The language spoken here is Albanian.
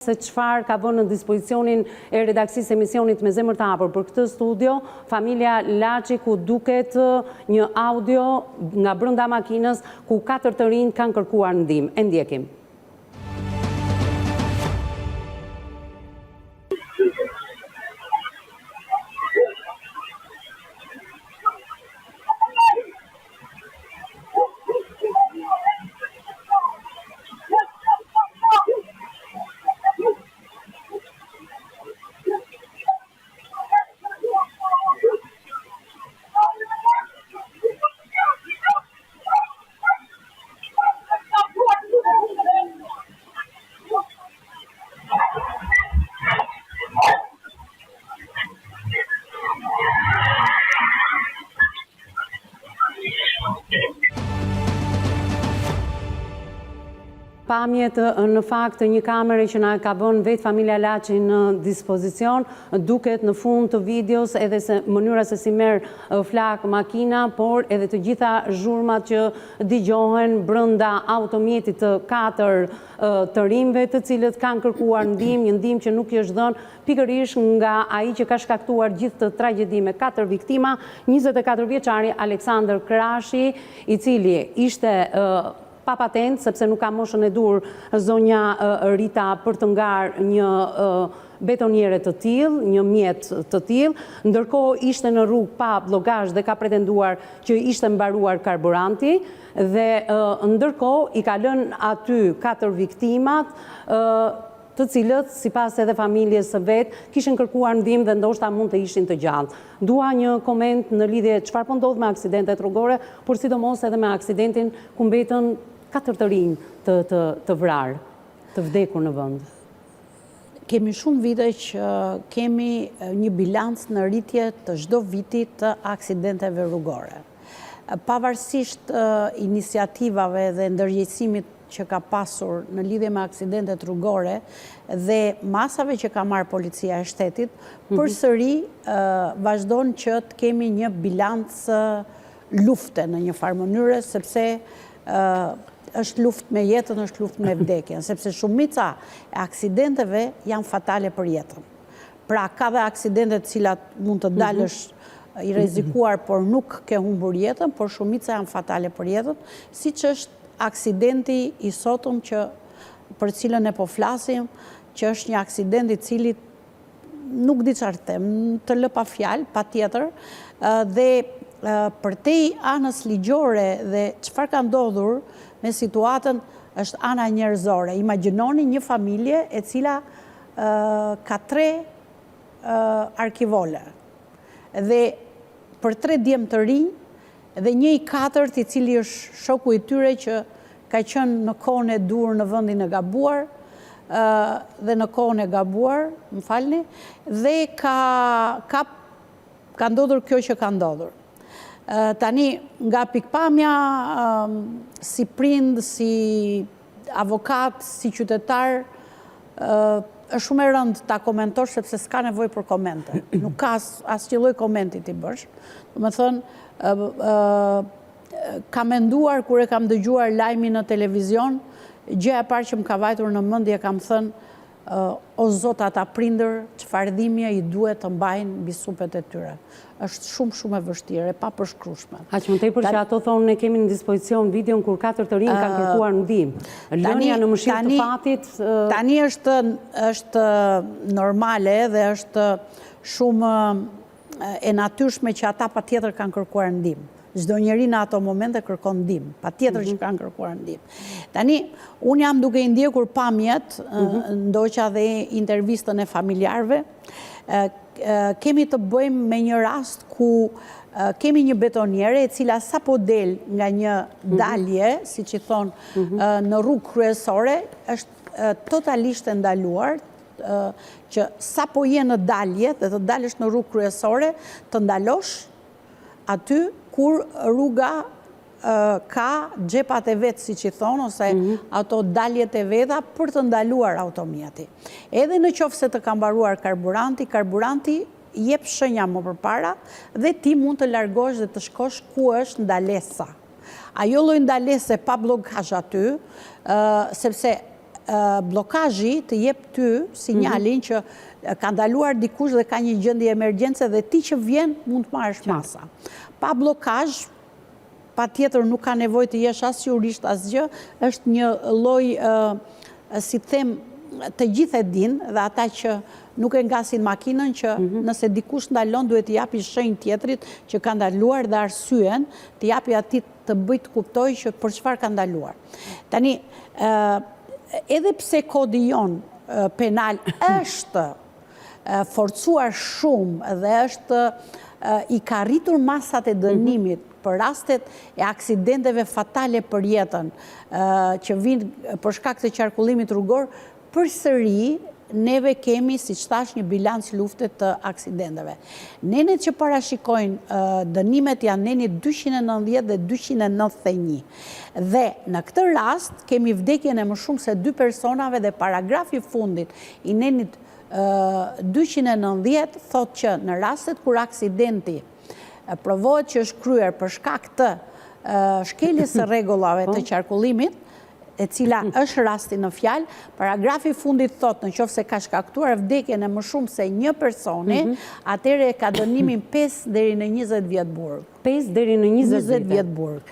se çfarë ka vënë në dispozicionin e redaksisë emisionit Me zemër të hapur për këtë studio, familja Laçi, ku duket një audio nga brenda makinës ku 4 të rinj kanë kërkuar ndihmë. E ndjekim. Pamjet në fakt një kamere që na ka vënë vetë familja Laçi në dispozicion, duket në fund të videos edhe se mënyra se si merr flak makina, por edhe të gjitha zhurmat që dëgjohen brenda automjetit të 4 të rinjve, të cilët kanë kërkuar ndihmë, një ndihmë që nuk i është dhënë pikërisht nga ai që ka shkaktuar gjithë të tragjedi me 4 viktima, 24 vjeçari Aleksandër Krashi, i cili ishte pa patent, sepse nuk ka moshën e dur zonja Rita për të ngarë një betoniere të tillë, një mjet të tillë, ndërkohë ishte në rrugë pa bllogazh dhe ka pretenduar që ishte mbaruar karburanti dhe ndërkohë i ka lënë aty 4 viktimat, të cilët, sipas edhe familjes së vet, kishin kërkuar ndihmë dhe ndoshta mund të ishin të gjallë. Dua një koment në lidhje çfarë po ndodh me aksidentet rrugore, por sidomos edhe me aksidentin ku mbetën 4 të rinj të vrarë, të vdekur në vend. Kemi shumë vite që kemi një bilanc në rritje të çdo viti të aksidenteve rrugore. Pavarësisht iniciativave dhe ndërgjegjësimit që ka pasur në lidhje me aksidentet rrugore dhe masave që ka marrë policia e shtetit, përsëri vazhdon që të kemi një bilanc lufte në një farë mënyre, sepse është luftë me jetën, është luftë me vdekjen, sepse shumica e aksidenteve janë fatale për jetën. Pra ka dhe aksidentet cilat mund të dalësh i rrezikuar, por nuk ke humbur jetën, por shumica janë fatale për jetën, siç është aksidenti i sotëm për cilën e po flasim, që është një aksident i cili nuk di çfarë them, të lë pa fjalë, patjetër, dhe për te anës ligjore dhe çfarë ka ndodhur me situatën është ana njerëzore. Imagjinoni një familje e cila ka 3 arkivole dhe për 3 djemë të rinj dhe një i 4 i cili është shoku i tyre që ka qenë në kohën e dur në vendin e gabuar dhe në kohën e gabuar, më falni, dhe ka ndodhur kjo që ka ndodhur. Tani, nga pikpamja, si prind, si avokat, si qytetar, është shumë e rëndë ta komentosh sepse s'ka nevojë për komente. Nuk ka asnjë lloj komenti ti bësh. Domethënë, kam menduar kur e kam dëgjuar lajmin në televizion, gjëja e parë që më ka vajtur në mendje kam thënë, o Zot, ata prindër, çfarë dhimbje i duhet të mbajnë mbi supet e tyre. Është shumë e vështirë, e papërshkrueshme. Aq më tepër që ato thonë ne kemi në dispozicion videon kur 4 të rinj kanë kërkuar ndihmë. Lënia në mëshirë të fatit. Tani është normale dhe është shumë e natyrshme që ata patjetër kanë kërkuar ndihmë. Çdo njeri në ato momente kërkon ndihmë, patjetër që kanë kërkuar ndihmë. Tani, unë jam duke i ndjekur pamjet, ndoqa dhe intervistën e familjarëve, kemi të bëjmë me një rast ku kemi një betoniere e cila sapo del nga një dalje, siç i thonë, në rrugë kryesore, është totalisht e ndaluar që sapo je në dalje dhe të dalësh në rrugë kryesore, të ndalosh aty kur rruga ka xhepat e vetë, siç i thonë, ose ato daljet e veta për të ndaluar automjeti. Edhe në qoftë se të ka mbaruar karburanti jep shenja më përpara dhe ti mund të largosh dhe të shkosh ku është ndalesa. Ajo lloj ndalese pa bllogazh aty, sepse blokazhi të jep ty sinjalin që ka ndaluar dikush dhe ka një gjendje emergjence dhe ti që vjen mund të marrësh masa. Pa blokazh, pa tjetër nuk ka nevojë të jesh as jurist as gjë, është një lloj, si them, të gjithë e din dhe ata që nuk e ngasin makinën që nëse dikush ndalon duhet t'i japi shenjë tjetrit që ka ndaluar dhe arsyen, t'i japi atij të bëj të kuptoj që për çfarë ka ndaluar. Tani, edhe pse kodi jon penal është forcuar shumë dhe është i ka rritur masat e dënimit për rastet e aksidenteve fatale për jetën që vinë për shkak të qarkullimit rrugor, përsëri neve kemi, siç thash, një bilanc lufte të aksidenteve. Nenet që parashikojnë dënimet janë nenit 290 dhe 291. Dhe në këtë rast kemi vdekjen e më shumë se 2 personave dhe paragrafi fundit i nenit 290 thot që në rastet kur aksidenti provohet që është kryer për shkak të shkeljes së rregullave të qarkullimit, e cila është rasti në fjalë, paragrafi fundit thot në qoftë se ka shkaktuar vdekjen e më shumë se 1 personi, atëherë ka dënimin 5 deri në 20 vjet burg. 5 deri në 20 vjet burg.